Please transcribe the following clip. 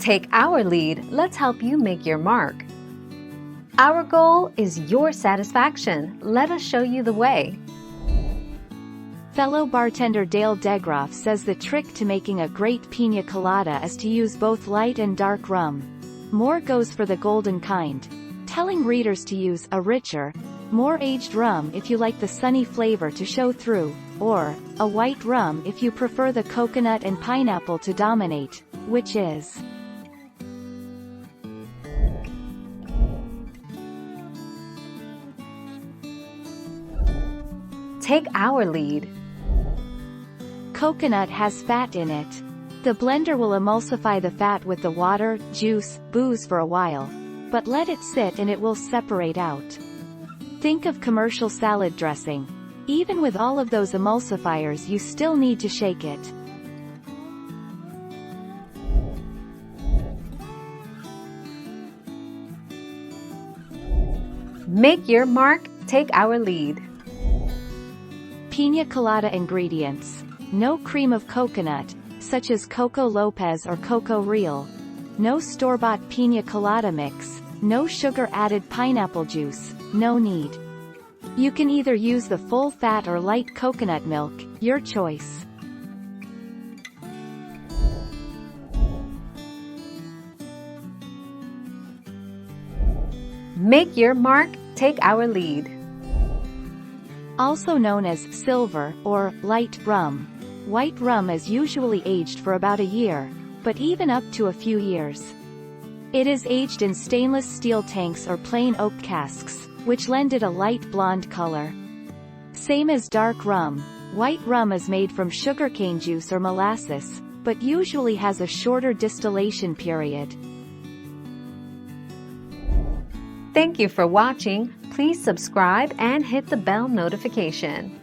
Take our lead, let's help you make your mark. Our goal is your satisfaction. Let us show you the way. Fellow bartender Dale Degroff says the trick to making a great pina colada is to use both light and dark rum. More goes for the golden kind, telling readers to use a richer, more aged rum if you like the sunny flavor to show through, or a white rum if you prefer the coconut and pineapple to dominate, which is. Take our lead. Coconut has fat in it. The blender will emulsify the fat with the water, juice, booze for a while, but let it sit and it will separate out. Think of commercial salad dressing. Even with all of those emulsifiers, you still need to shake it. Make your mark, take our lead. Pina colada ingredients. No cream of coconut, such as Coco Lopez or Coco Real. No store-bought pina colada mix. No sugar-added pineapple juice. No need. You can either use the full fat or light coconut milk, your choice. Make your mark, take our lead. Also known as silver or light rum. White rum is usually aged for about a year, but even up to a few years. It is aged in stainless steel tanks or plain oak casks, which lend it a light blonde color. Same as dark rum, white rum is made from sugarcane juice or molasses, but usually has a shorter distillation period. Thank you for watching. Please subscribe and hit the bell notification.